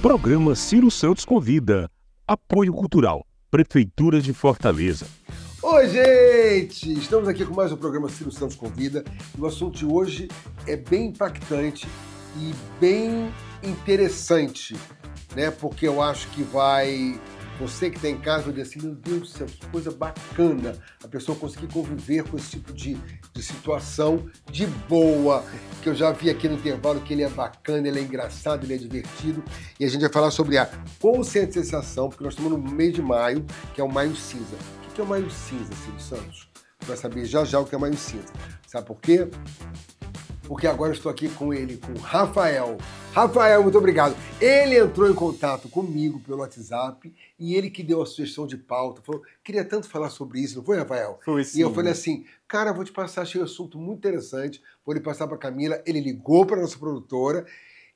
Programa Ciro Santos Convida. Apoio Cultural. Prefeitura de Fortaleza. Oi, gente! Estamos aqui com mais um programa Ciro Santos Convida. E o assunto de hoje é bem impactante e bem interessante, né? Porque eu acho que vai... Você que está em casa vai dizer assim, meu Deus do céu, que coisa bacana a pessoa conseguir conviver com esse tipo de situação de boa, que eu já vi aqui no intervalo que ele é bacana, ele é engraçado, ele é divertido. E a gente vai falar sobre a conscientização, porque nós estamos no mês de maio, que é o Maio Cinza. O que é o Maio Cinza, Ciro Santos? Você vai saber já já o que é o Maio Cinza. Sabe por quê? Porque agora eu estou aqui com ele, com o Rafael. Rafael, muito obrigado. Ele entrou em contato comigo pelo WhatsApp e ele que deu a sugestão de pauta. Falou, queria tanto falar sobre isso, não foi, Rafael? Foi sim. E eu falei assim, cara, vou te passar, achei o assunto muito interessante, vou lhe passar para a Camila. Ele ligou para a nossa produtora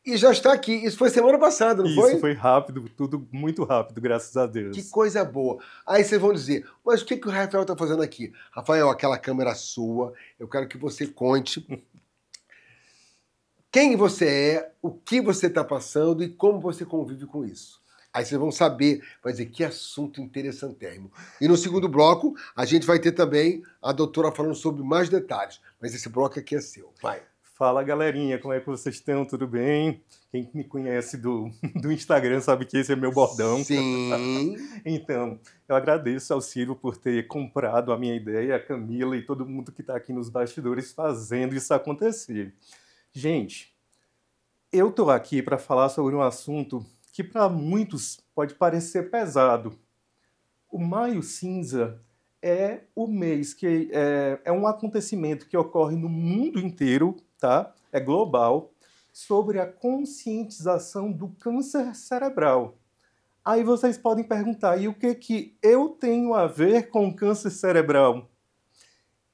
e já está aqui. Isso foi semana passada, não foi? Isso foi rápido, tudo muito rápido, graças a Deus. Que coisa boa. Aí vocês vão dizer, mas o que o Rafael está fazendo aqui? Rafael, aquela câmera sua, eu quero que você conte... Quem você é, o que você está passando e como você convive com isso. Aí vocês vão saber, vai dizer que assunto interessantérrimo. E no segundo bloco, a gente vai ter também a doutora falando sobre mais detalhes. Mas esse bloco aqui é seu. Vai. Fala, galerinha, como é que vocês estão? Tudo bem? Quem me conhece do Instagram sabe que esse é meu bordão. Sim. Então, eu agradeço ao Ciro por ter comprado a minha ideia, a Camila e todo mundo que está aqui nos bastidores fazendo isso acontecer. Gente, eu estou aqui para falar sobre um assunto que para muitos pode parecer pesado. O Maio Cinza é o mês que é um acontecimento que ocorre no mundo inteiro, tá? É global, sobre a conscientização do câncer cerebral. Aí vocês podem perguntar, e o que eu tenho a ver com o câncer cerebral?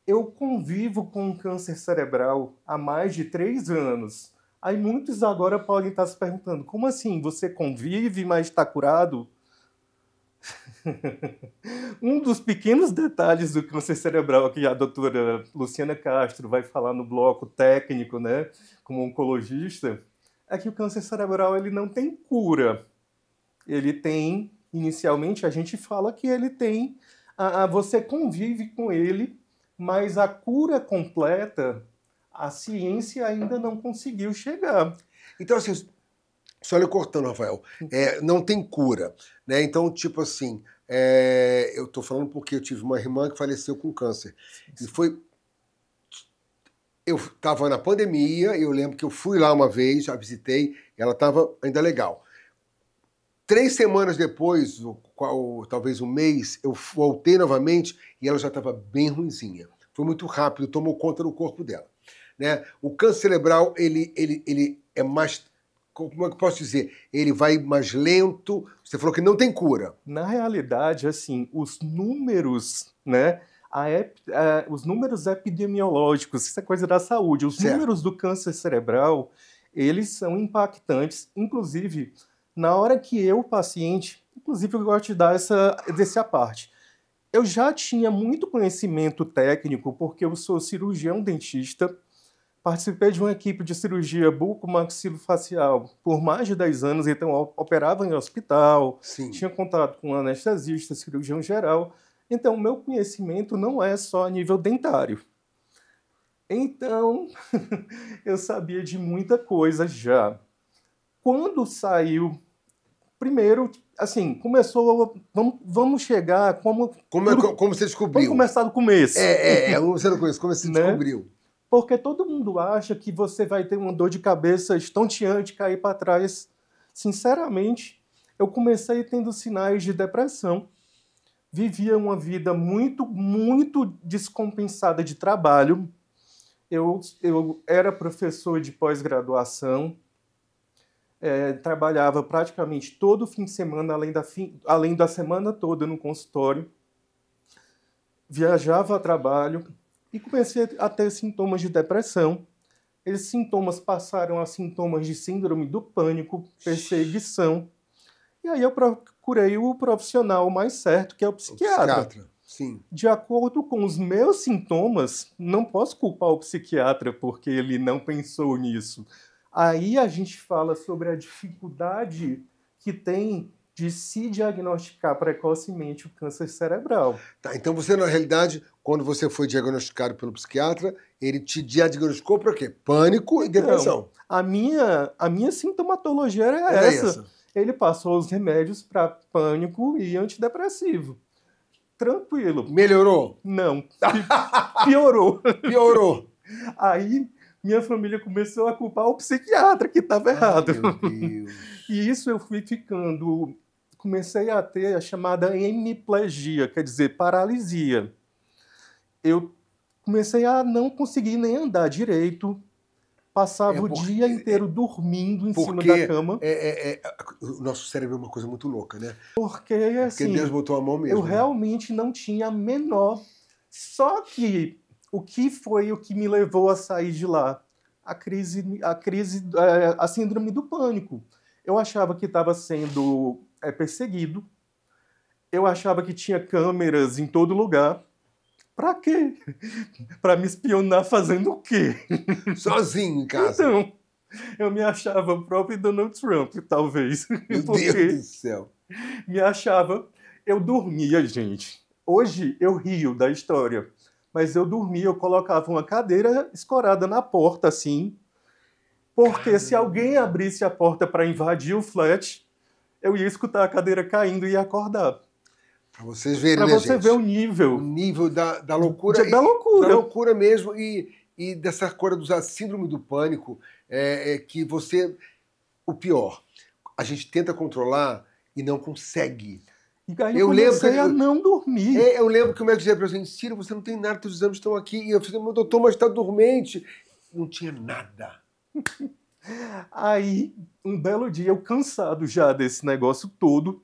Eu convivo com câncer cerebral há mais de 3 anos. Aí muitos agora podem estar se perguntando, como assim? Você convive, mas está curado? Um dos pequenos detalhes do câncer cerebral que a doutora Luciana Castro vai falar no bloco técnico, né, como oncologista, é que o câncer cerebral ele não tem cura. Ele tem, inicialmente, a gente fala que ele tem, você convive com ele, mas a cura completa, a ciência ainda não conseguiu chegar. Então, assim, só lhe cortando, Rafael, não tem cura, né? Então, tipo assim, eu tô falando porque eu tive uma irmã que faleceu com câncer. E foi... Eu estava na pandemia, eu lembro que eu fui lá uma vez, a visitei, e ela estava ainda legal. 3 semanas depois, talvez um mês, eu voltei novamente e ela já estava bem ruinzinha. Foi muito rápido, tomou conta do corpo dela. Né? O câncer cerebral, ele é mais... Como é que eu posso dizer? Ele vai mais lento. Você falou que não tem cura. Na realidade, assim, os números, né? Os números epidemiológicos, isso é coisa da saúde. Os números do câncer cerebral, eles são impactantes. Inclusive, na hora que eu, paciente, inclusive eu gosto de dar dessa parte. Eu já tinha muito conhecimento técnico, porque eu sou cirurgião dentista, participei de uma equipe de cirurgia bucomaxilofacial por mais de 10 anos, então eu operava em hospital, Sim. Tinha contato com anestesista, cirurgião geral, então o meu conhecimento não é só a nível dentário. Então, eu sabia de muita coisa já. Quando saiu... Primeiro, assim, começou... Vamos chegar... Como você descobriu? Vamos começar do começo. Você não conhece. Como você descobriu? Porque todo mundo acha que você vai ter uma dor de cabeça estonteante, cair para trás. Sinceramente, eu comecei tendo sinais de depressão. Vivia uma vida muito, muito descompensada de trabalho. Eu era professor de pós-graduação. Trabalhava praticamente todo fim de semana, além da semana toda no consultório. Viajava a trabalho e comecei a ter sintomas de depressão. Esses sintomas passaram a sintomas de síndrome do pânico, perseguição. E aí eu procurei o profissional mais certo, que é o psiquiatra. Sim. De acordo com os meus sintomas, não posso culpar o psiquiatra porque ele não pensou nisso. Aí a gente fala sobre a dificuldade que tem de se diagnosticar precocemente o câncer cerebral. Tá, então você, na realidade, quando você foi diagnosticado pelo psiquiatra, ele te diagnosticou para quê? Pânico e depressão. A minha sintomatologia era Era essa. Ele passou os remédios para pânico e antidepressivo. Tranquilo. Melhorou? Não. Piorou. Piorou. Aí minha família começou a culpar o psiquiatra que estava errado. Meu Deus. E isso eu fui ficando... Comecei a ter a chamada hemiplegia, quer dizer, paralisia. Eu comecei a não conseguir nem andar direito. Passava o dia inteiro dormindo em cima da cama. O nosso cérebro é uma coisa muito louca, né? Porque assim, Deus botou a mão mesmo. Eu realmente não tinha a menor. Só que o que foi o que me levou a sair de lá? A síndrome do pânico. Eu achava que estava sendo perseguido. Eu achava que tinha câmeras em todo lugar. Pra quê? Pra me espionar fazendo o quê? Sozinho em casa. Então, eu me achava o próprio Donald Trump, talvez. Meu Deus do céu. Me achava... Eu dormia, gente. Hoje eu rio da história. Mas eu dormia, eu colocava uma cadeira escorada na porta, assim. Porque se alguém abrisse a porta para invadir o flat, eu ia escutar a cadeira caindo e ia acordar. Para vocês verem, para você ver o nível. O nível da loucura. Da loucura. Da loucura mesmo. E dessa coisa da síndrome do pânico, que você... O pior, a gente tenta controlar e não consegue. E aí eu comecei a não dormir. Eu lembro que o médico dizia para mim, Ciro, você não tem nada, teus exames estão aqui. E eu falei, meu doutor, mas está dormente. Não tinha nada. Aí, um belo dia, eu cansado já desse negócio todo,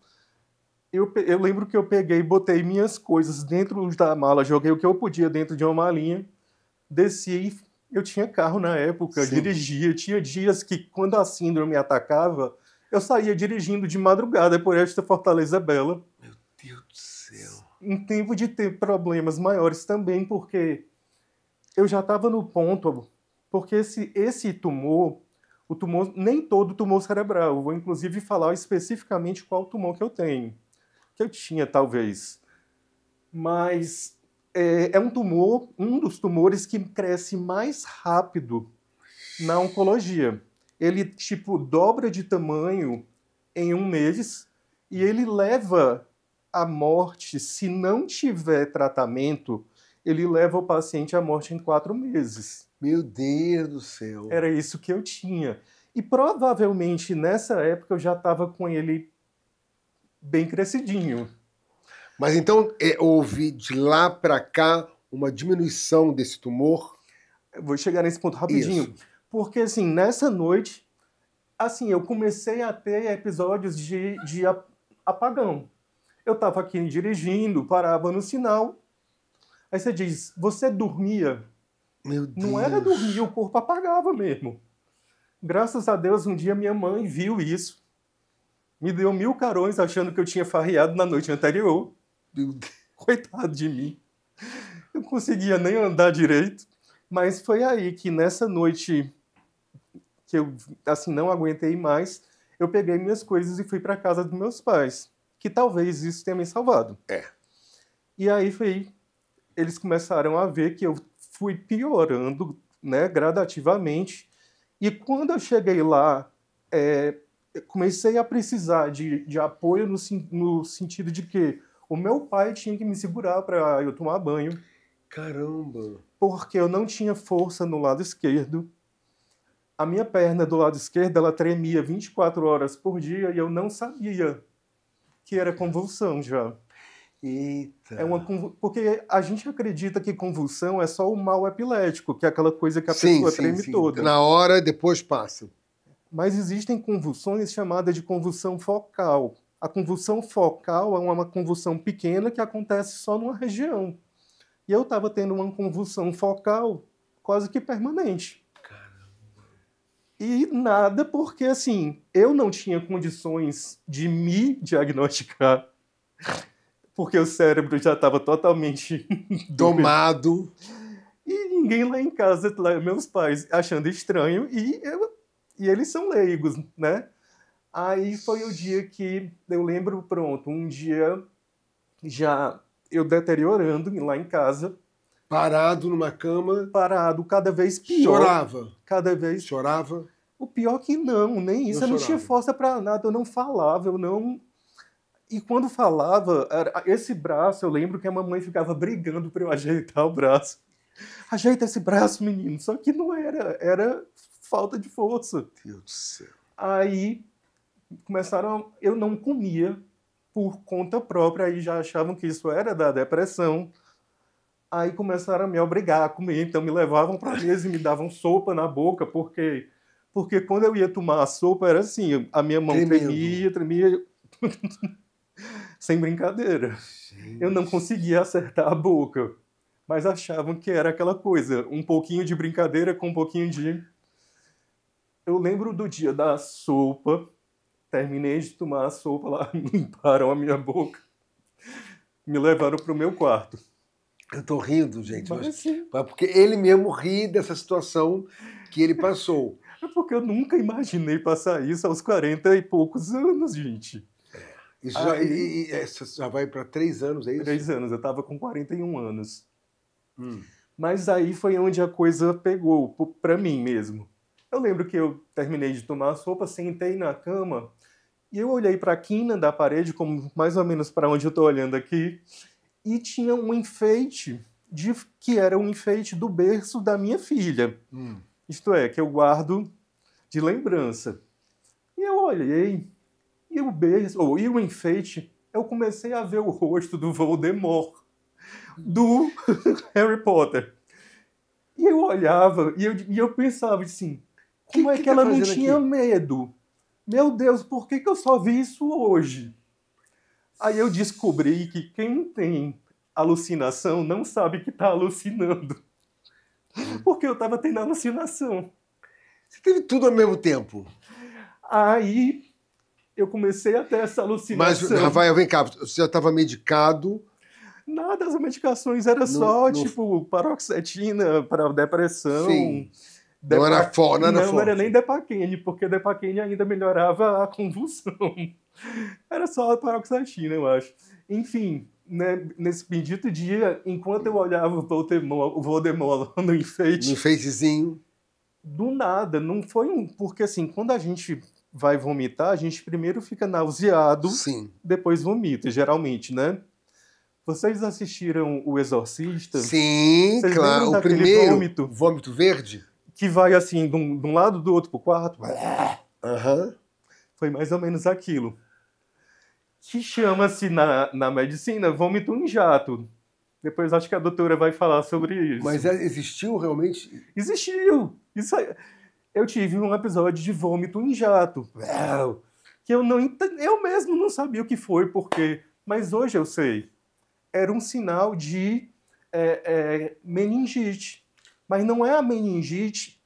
eu lembro que eu peguei e botei minhas coisas dentro da mala, joguei o que eu podia dentro de uma malinha, desci, eu tinha carro na época, dirigia, tinha dias que quando a síndrome me atacava, eu saía dirigindo de madrugada por esta Fortaleza Bela. Meu Deus do céu. Em tempo de ter problemas maiores também, porque eu já estava no ponto, porque esse tumor, o tumor, nem todo tumor cerebral, eu vou inclusive falar especificamente qual tumor que eu tenho, que eu tinha talvez, mas é um tumor, um dos tumores que cresce mais rápido na oncologia. Ele, tipo, dobra de tamanho em 1 mês e ele leva à morte, se não tiver tratamento, ele leva o paciente à morte em 4 meses. Meu Deus do céu. Era isso que eu tinha. E provavelmente nessa época eu já estava com ele bem crescidinho. Mas então houve de lá para cá uma diminuição desse tumor? Eu vou chegar nesse ponto rapidinho. Isso. Porque assim, nessa noite, assim, eu comecei a ter episódios de apagão. Eu estava aqui dirigindo, parava no sinal. Aí você diz, você dormia? Meu Deus. Não era dormir, o corpo apagava mesmo. Graças a Deus, um dia minha mãe viu isso. Me deu 1000 carões achando que eu tinha farreado na noite anterior. Coitado de mim. Eu não conseguia nem andar direito. Mas foi aí que nessa noite que eu assim, não aguentei mais, eu peguei minhas coisas e fui para casa dos meus pais. Que talvez isso tenha me salvado. E aí eles começaram a ver que eu fui piorando, né, gradativamente. E quando eu cheguei lá, comecei a precisar de apoio no sentido de que o meu pai tinha que me segurar para eu tomar banho. Caramba! Porque eu não tinha força no lado esquerdo. A minha perna do lado esquerdo, ela tremia 24 horas por dia e eu não sabia que era convulsão já. Eita! Porque a gente acredita que convulsão é só o mal epilético, que é aquela coisa que a pessoa treme toda. Na hora, depois passa. Mas existem convulsões chamadas de convulsão focal. A convulsão focal é uma convulsão pequena que acontece só numa região. E eu estava tendo uma convulsão focal quase que permanente. Caramba! E nada porque, assim, eu não tinha condições de me diagnosticar. Porque o cérebro já estava totalmente tomado. E ninguém lá em casa, meus pais, achando estranho, e eles são leigos, né? Aí foi o dia que, eu lembro, pronto, um dia já eu deteriorando lá em casa, Parado numa cama, parado, cada vez pior. chorava. Cada vez. Chorava. O pior que não, nem isso. Não Eu não tinha chorava. força pra nada, eu não falava, eu não. E quando falava, esse braço, eu lembro que a mamãe ficava brigando pra eu ajeitar o braço. Ajeita esse braço, menino. Só que não era falta de força. Deus do céu. Aí começaram, eu não comia por conta própria, aí já achavam que isso era da depressão. Aí começaram a me obrigar a comer, então me levavam para a mesa e me davam sopa na boca, porque quando eu ia tomar a sopa era assim, a minha mão tremia, sem brincadeira. Eu não conseguia acertar a boca, mas achavam que era aquela coisa, um pouquinho de brincadeira com um pouquinho de... Eu lembro do dia da sopa, terminei de tomar a sopa lá, limparam a minha boca, me levaram para o meu quarto. Eu tô rindo, gente, Mas, sim. porque ele mesmo ri dessa situação que ele passou. É porque eu nunca imaginei passar isso aos 40 e poucos anos, gente. Isso Aí, já vai para 3 anos, é isso? 3 anos, eu tava com 41 anos. Mas aí foi onde a coisa pegou, pra mim mesmo. Eu lembro que eu terminei de tomar a sopa, sentei na cama e eu olhei para a quina da parede, como mais ou menos para onde eu tô olhando aqui, e tinha um enfeite, que era um enfeite do berço da minha filha. Isto é, que eu guardo de lembrança. E eu olhei, e o berço, e o enfeite, eu comecei a ver o rosto do Voldemort, do Harry Potter. E eu olhava, e eu pensava assim, como é que ela não tinha medo? Meu Deus, por que eu só vi isso hoje? Aí eu descobri que quem tem alucinação não sabe que está alucinando. Porque eu estava tendo alucinação. Você teve tudo ao mesmo tempo? Aí eu comecei a ter essa alucinação. Mas, Rafael, vem cá, você já estava medicado? Nada, as medicações eram só, tipo, paroxetina para depressão. Sim. Não era forte. Não era nem Depaquene, porque Depaquene ainda melhorava a convulsão. Era só a paroxetina, eu acho. Enfim, né, nesse bendito dia, enquanto eu olhava o Voldemort no enfeite... No enfeitezinho. Do nada, não foi porque assim, quando a gente vai vomitar, a gente primeiro fica nauseado, sim, depois vomita, geralmente, né? Vocês assistiram O Exorcista? Sim, vocês claro. O primeiro, vômito verde? Que vai assim, de um lado do outro pro quarto. Foi mais ou menos aquilo. Que chama-se na medicina vômito em jato. Depois acho que a doutora vai falar sobre isso. Mas existiu realmente? Existiu! Isso aí. Eu tive um episódio de vômito em jato. Que eu mesmo não sabia o que foi, porque... Mas hoje eu sei. Era um sinal de meningite. Mas não é a meningite,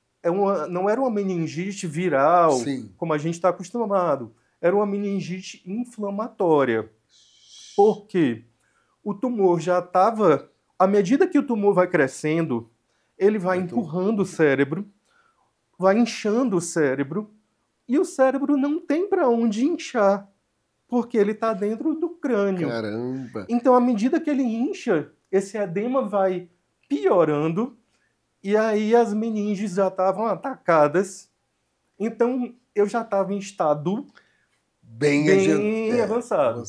não era uma meningite viral, sim, como a gente está acostumado. Era uma meningite inflamatória. Por quê? O tumor já estava... À medida que o tumor vai crescendo, ele vai empurrando o cérebro, vai inchando o cérebro, e o cérebro não tem para onde inchar, porque ele está dentro do crânio. Caramba! Então, à medida que ele incha, esse edema vai piorando, e aí as meninges já estavam atacadas. Então, eu já estava em estado bem avançado.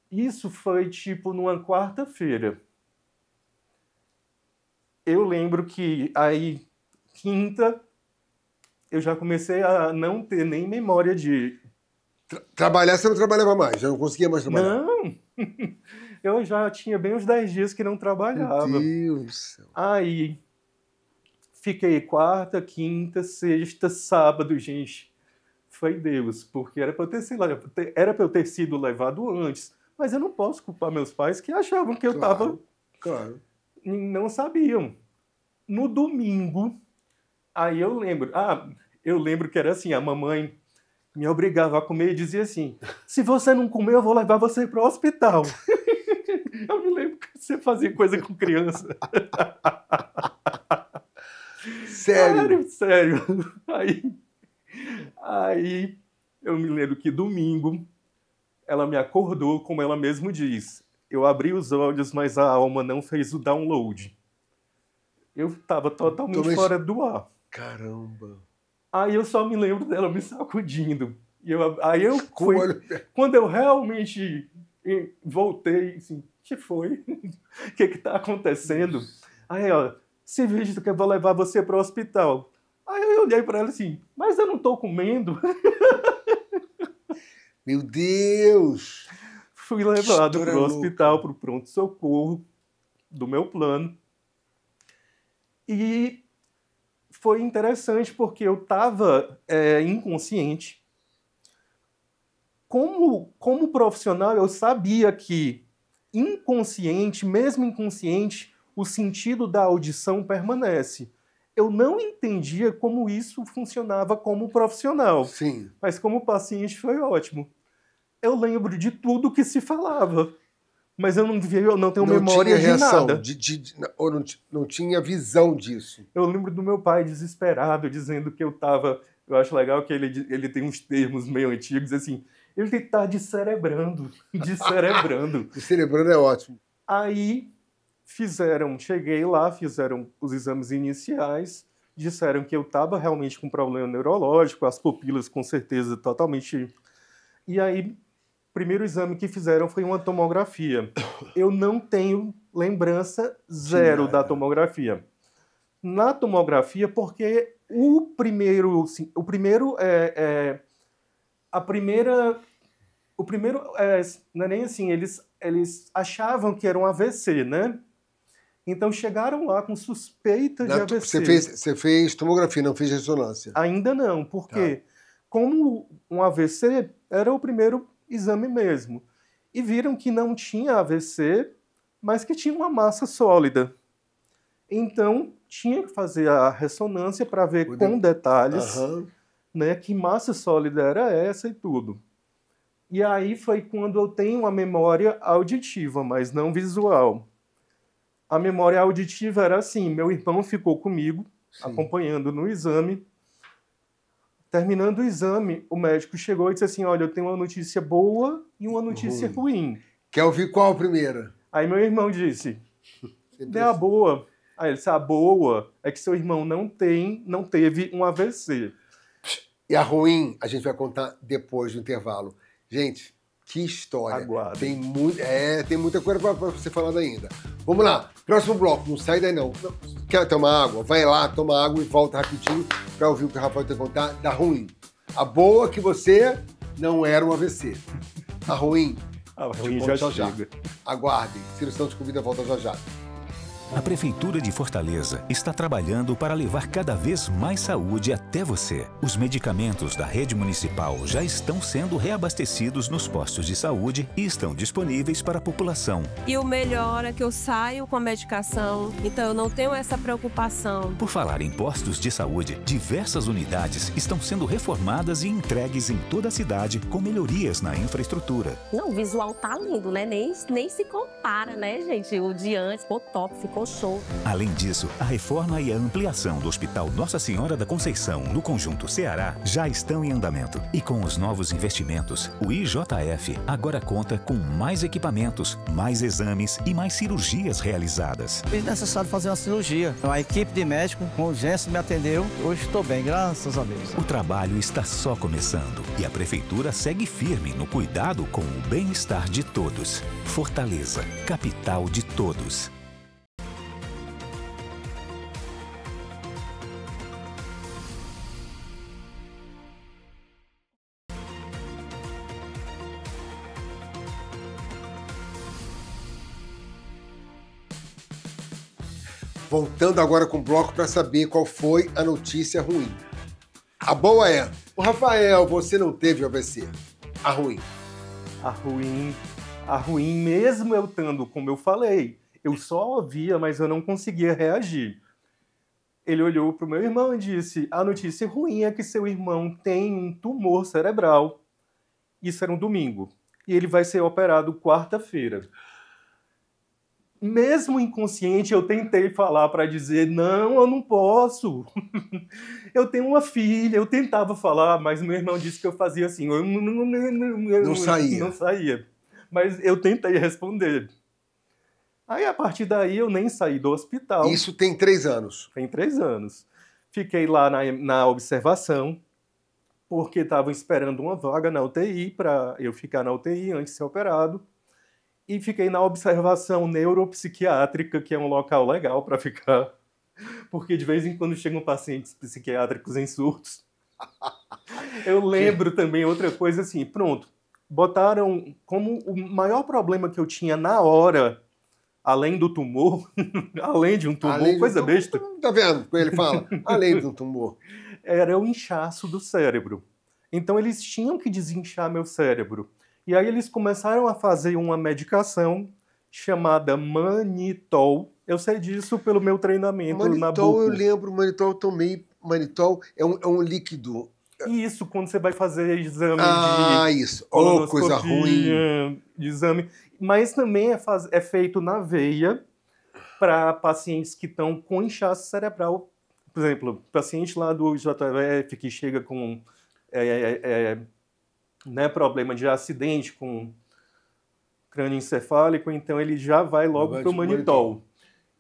Isso foi, tipo, numa quarta-feira. Eu lembro que aí, quinta, eu já comecei a não ter nem memória de... Trabalhar, você não trabalhava mais? Já não conseguia mais trabalhar? Não! Eu já tinha bem uns 10 dias que não trabalhava. Meu Deus do céu. Aí, fiquei quarta, quinta, sexta, sábado, gente. Foi Deus, porque era para eu ter sido levado antes. Mas eu não posso culpar meus pais que achavam que eu estava... Claro. Não sabiam. No domingo, aí eu lembro que era assim, a mamãe me obrigava a comer e dizia assim, se você não comer, eu vou levar você para o hospital. Eu me lembro que você fazia coisa com criança. Sério? Sério. Aí Eu me lembro que domingo ela me acordou, como ela mesmo diz. Eu abri os olhos, mas a alma não fez o download. Eu estava totalmente fora do ar. Caramba. Aí eu só me lembro dela me sacudindo. Quando eu realmente voltei, assim, o que foi? O que está acontecendo? Aí ela, se veja que eu vou levar você para o hospital. Aí eu olhei para ela assim, mas eu não estou comendo. Meu Deus! Fui levado para o hospital, para o pronto-socorro do meu plano. E foi interessante porque eu estava inconsciente. Como profissional, eu sabia que inconsciente, mesmo inconsciente, o sentido da audição permanece. Eu não entendia como isso funcionava como profissional. Sim. Mas como paciente foi ótimo. Eu lembro de tudo que se falava, mas eu não tenho memória de nada. Ou não tinha visão disso. Eu lembro do meu pai desesperado, dizendo que eu estava... Eu acho legal que ele tem uns termos meio antigos, assim, ele está descerebrando, descerebrando. Descerebrando é ótimo. Aí cheguei lá, fizeram os exames iniciais, disseram que eu estava realmente com problema neurológico, as pupilas com certeza totalmente... E aí, o primeiro exame que fizeram foi uma tomografia. Eu não tenho lembrança zero da tomografia. Na tomografia, porque o primeiro não é nem assim, eles achavam que era um AVC, né? Então chegaram lá com suspeita de AVC. Você fez tomografia, não fez ressonância? Ainda não, porque como um AVC era o primeiro exame mesmo. E viram que não tinha AVC, mas que tinha uma massa sólida. Então, tinha que fazer a ressonância para ver com detalhes, né, que massa sólida era essa e tudo. E aí foi quando eu tenho uma memória auditiva, mas não visual. A memória auditiva era assim, meu irmão ficou comigo, acompanhando no exame. Terminando o exame, o médico chegou e disse assim, olha, eu tenho uma notícia boa e uma notícia ruim. Quer ouvir qual a primeira? Aí meu irmão disse, dê a boa. Aí ele disse, a boa é que seu irmão não teve um AVC. E a ruim, a gente vai contar depois do intervalo. Gente, que história. Aguarde. Tem muita coisa para você falar ainda. Vamos lá, próximo bloco, não sai daí não. Quer tomar água? Vai lá, toma água e volta rapidinho para ouvir o que o Rafael tem que contar da ruim. A boa é que você não era um AVC. A ruim já chega. Aguardem, Ciro Santos Convida volta já já. A Prefeitura de Fortaleza está trabalhando para levar cada vez mais saúde até você. Os medicamentos da rede municipal já estão sendo reabastecidos nos postos de saúde e estão disponíveis para a população. E o melhor é que eu saio com a medicação, então eu não tenho essa preocupação. Por falar em postos de saúde, diversas unidades estão sendo reformadas e entregues em toda a cidade com melhorias na infraestrutura. Não, o visual tá lindo, né? Nem se compara, né, gente? O de antes ficou top, ficou show. Além disso, a reforma e a ampliação do Hospital Nossa Senhora da Conceição, no Conjunto Ceará, já estão em andamento. E com os novos investimentos, o IJF agora conta com mais equipamentos, mais exames e mais cirurgias realizadas. Foi necessário fazer uma cirurgia. A equipe de médico com urgência me atendeu. Hoje estou bem, graças a Deus. O trabalho está só começando e a Prefeitura segue firme no cuidado com o bem-estar de todos. Fortaleza, capital de todos. Voltando agora com o bloco para saber qual foi a notícia ruim. A boa é, o Rafael, você não teve AVC. A ruim. A ruim mesmo eu estando, como eu falei, eu só ouvia, mas eu não conseguia reagir. Ele olhou para o meu irmão e disse, a notícia ruim é que seu irmão tem um tumor cerebral. Isso era um domingo. E ele vai ser operado quarta-feira. mesmo inconsciente, eu tentei falar para dizer, não, eu não posso. Eu tenho uma filha, eu tentava falar, mas meu irmão disse que eu fazia assim. Eu Não saía. Não saía. Mas eu tentei responder. Aí, a partir daí, eu nem saí do hospital. Isso tem 3 anos. Tem 3 anos. Fiquei lá na observação, porque estavam esperando uma vaga na UTI para eu ficar na UTI antes de ser operado. E fiquei na observação neuropsiquiátrica, que é um local legal para ficar, porque de vez em quando chegam pacientes psiquiátricos em surtos. Eu lembro também outra coisa assim, pronto, botaram como o maior problema que eu tinha na hora, além do tumor, além de um tumor, coisa besta. Tá vendo? Ele fala, além de um tumor. Era o inchaço do cérebro. Então eles tinham que desinchar meu cérebro. E aí eles começaram a fazer uma medicação chamada Manitol. Eu sei disso pelo meu treinamento na Buco. Manitol, eu lembro, Manitol eu tomei. Manitol é um líquido. Isso, quando você vai fazer exame isso. Oh, coisa ruim. De exame. Mas também é feito na veia para pacientes que estão com inchaço cerebral. Por exemplo, paciente lá do JF que chega com problema de acidente com crânio encefálico, então ele já vai logo para o Manitol.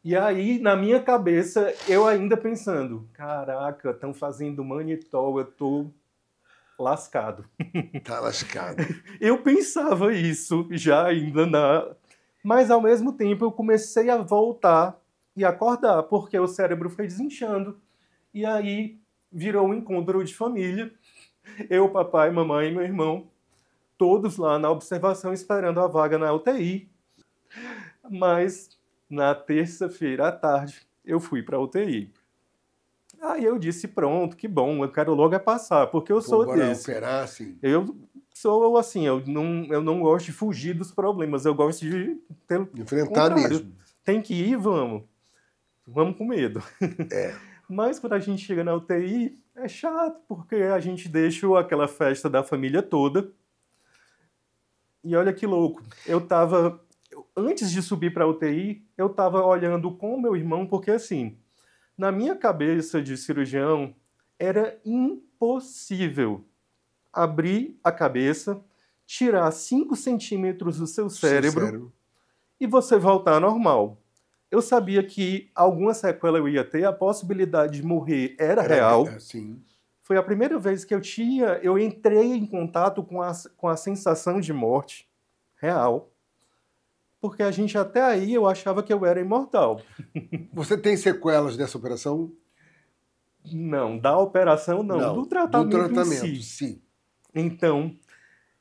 E aí, na minha cabeça, eu ainda pensando, caraca, estão fazendo Manitol, eu tô lascado. Tá lascado. Eu pensava isso já ainda Mas, ao mesmo tempo, eu comecei a voltar e acordar, porque o cérebro foi desinchando. E aí, virou um encontro de família. Eu, papai, mamãe e meu irmão, todos lá na observação esperando a vaga na UTI. Mas na terça-feira à tarde eu fui para a UTI. Aí eu disse, pronto, que bom, eu quero logo passar, porque eu sou desse. Operar, sim. Eu sou assim, eu não gosto de fugir dos problemas, eu gosto de enfrentar mesmo. Tem que ir, vamos com medo. Mas quando a gente chega na UTI, é chato, porque a gente deixa aquela festa da família toda. E olha que louco, antes de subir para a UTI, eu estava olhando com o meu irmão, porque assim, na minha cabeça de cirurgião, era impossível abrir a cabeça, tirar 5 centímetros do seu cérebro e você voltar ao normal. Eu sabia que alguma sequela eu ia ter, a possibilidade de morrer era real. Sim. Foi a primeira vez que eu entrei em contato com a sensação de morte real. Porque a gente até aí eu achava que eu era imortal. Você tem sequelas dessa operação? Não, da operação não, do tratamento em si. Sim. Então,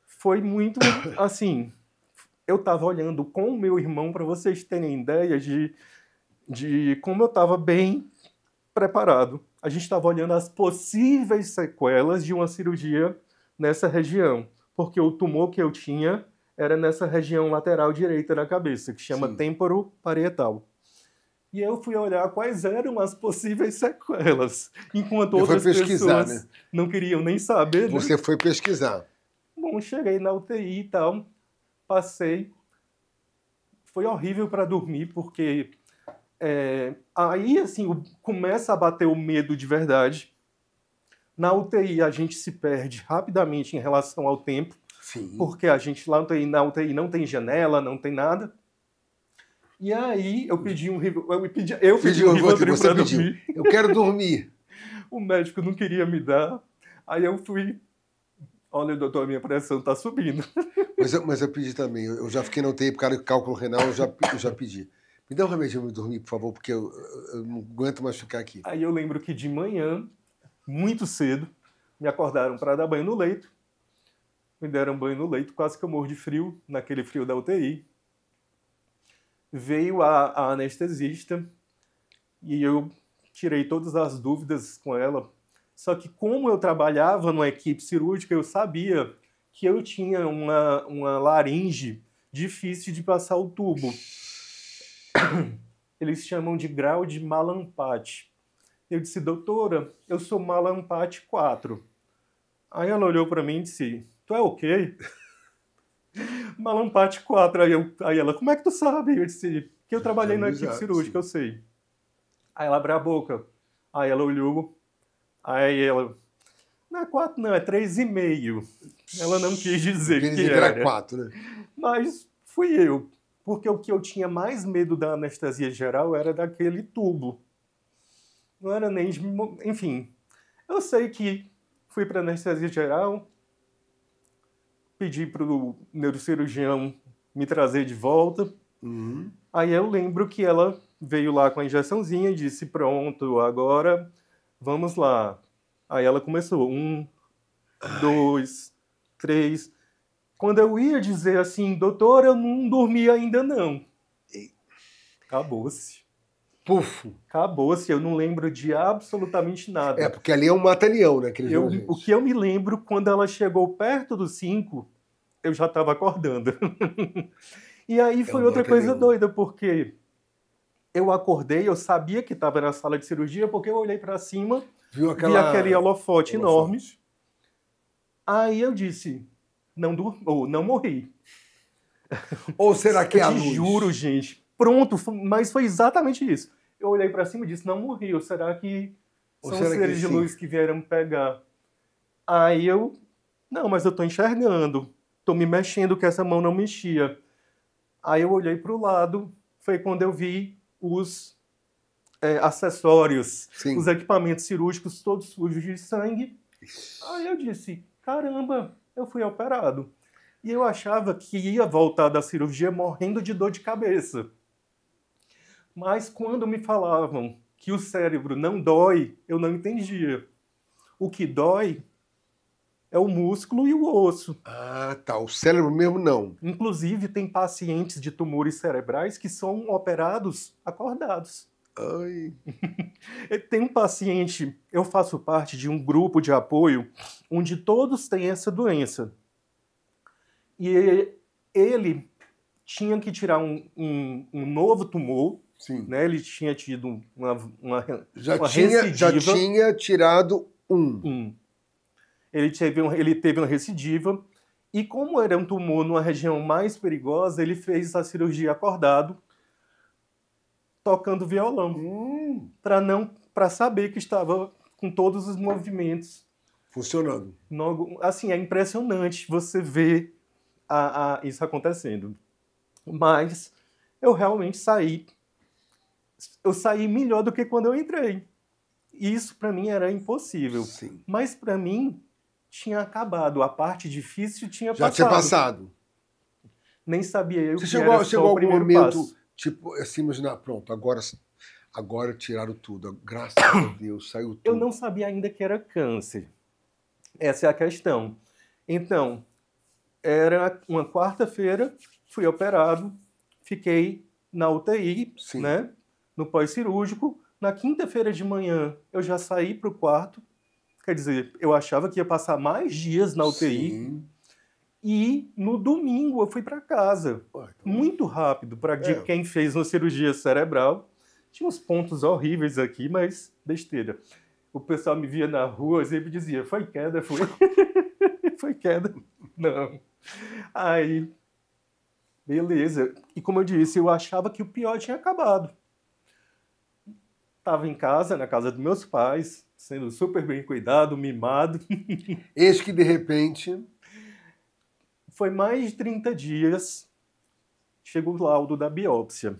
foi muito assim, eu estava olhando com o meu irmão para vocês terem ideia de como eu estava bem preparado. A gente estava olhando as possíveis sequelas de uma cirurgia nessa região, porque o tumor que eu tinha era nessa região lateral direita da cabeça, que chama temporoparietal. E eu fui olhar quais eram as possíveis sequelas, enquanto outras pessoas não queriam nem saber. Você foi pesquisar. Bom, cheguei na UTI e tal, passei. Foi horrível para dormir, porque aí, assim, começa a bater o medo de verdade. Na UTI, a gente se perde rapidamente em relação ao tempo. Sim. Porque a gente lá na UTI não tem janela, não tem nada. E aí eu pedi um Rivotril para dormir. Eu quero dormir. O médico não queria me dar. Aí eu fui. Olha, doutor, minha pressão está subindo. Mas eu pedi também. Eu já fiquei na UTI por causa do cálculo renal, eu já pedi. Me dá um remédio para dormir, por favor, porque eu não aguento mais ficar aqui. Aí eu lembro que de manhã, muito cedo, me acordaram para dar banho no leito. Me deram banho no leito, quase que eu morro de frio, naquele frio da UTI. Veio a anestesista e eu tirei todas as dúvidas com ela. Só que como eu trabalhava numa equipe cirúrgica, eu sabia que eu tinha uma laringe difícil de passar o tubo. Eles chamam de grau de Mallampati. Eu disse, doutora, eu sou Mallampati 4. Aí ela olhou para mim e disse, tu é o quê? Mallampati 4. Aí ela, como é que tu sabe? Eu disse, Que eu trabalhei na equipe Exato, cirúrgica, sim. eu sei. Aí ela abriu a boca. Aí ela olhou. Aí ela... Não é 4, não, é 3,5. Ela não quis dizer Quer que dizer que era. era 4, né? Mas fui eu. Porque o que eu tinha mais medo da anestesia geral era daquele tubo. Não era nem de... Enfim, eu sei que fui para anestesia geral, pedi para o neurocirurgião me trazer de volta. Uhum. Aí eu lembro que ela veio lá com a injeçãozinha e disse, pronto, agora vamos lá. Aí ela começou, 1, 2, 3. Quando eu ia dizer assim, doutor, eu não dormi ainda não. Acabou-se. Pufo. Acabou-se, eu não lembro de absolutamente nada. É, porque ali é um mata-leão, né? Aqueles O que eu me lembro, quando ela chegou perto dos 5, eu já estava acordando. E aí foi outra coisa doida, porque eu acordei, eu sabia que estava na sala de cirurgia, porque eu olhei para cima, vi aquele holofote enorme. Aí eu disse, não morri. Ou será que é a Eu te luz? juro, gente. Pronto, mas foi exatamente isso. Eu olhei para cima e disse, não morri. Ou será que Ou são será que seres de sim? luz que vieram me pegar? Aí eu, não, mas eu tô enxergando. Tô me mexendo, que essa mão não mexia. Aí eu olhei para o lado, foi quando eu vi os acessórios, Sim. os equipamentos cirúrgicos todos sujos de sangue. Aí eu disse, caramba, eu fui operado. E eu achava que ia voltar da cirurgia morrendo de dor de cabeça. Mas quando me falavam que o cérebro não dói, eu não entendia. O que dói é o músculo e o osso. Ah, tá. O cérebro mesmo não. Inclusive, tem pacientes de tumores cerebrais que são operados acordados. Ai. Tem um paciente, eu faço parte de um grupo de apoio onde todos têm essa doença. E ele tinha que tirar um novo tumor, Sim. né? Ele tinha tido uma Já recidiva. tinha tirado um. Ele teve uma recidiva, e como era um tumor numa região mais perigosa, ele fez a cirurgia acordado, tocando violão, para saber que estava com todos os movimentos Funcionando. Assim, é impressionante você ver isso acontecendo. Mas eu realmente saí melhor do que quando eu entrei. Isso para mim era impossível. Sim. Mas para mim tinha acabado, a parte difícil tinha Já passado. tinha passado. Nem sabia eu Você que chegou era só a o algum primeiro momento, passo. tipo, assim, imaginar, pronto, agora tiraram tudo. Graças a Deus, saiu tudo. Eu não sabia ainda que era câncer. Essa é a questão. Então, era uma quarta-feira, fui operado, fiquei na UTI, Sim. né, no pós-cirúrgico. Na quinta-feira de manhã, eu já saí para o quarto. Quer dizer, eu achava que ia passar mais dias na UTI. Sim. E no domingo eu fui para casa. Então, Muito rápido, para quem fez uma cirurgia cerebral. Tinha uns pontos horríveis aqui, mas besteira. O pessoal me via na rua e sempre dizia, foi queda, foi. Foi queda. Não. Aí, beleza. E como eu disse, eu achava que o pior tinha acabado. Estava em casa, na casa dos meus pais, sendo super bem cuidado, mimado. Eis que, de repente... Foi mais de 30 dias, chegou o laudo da biópsia.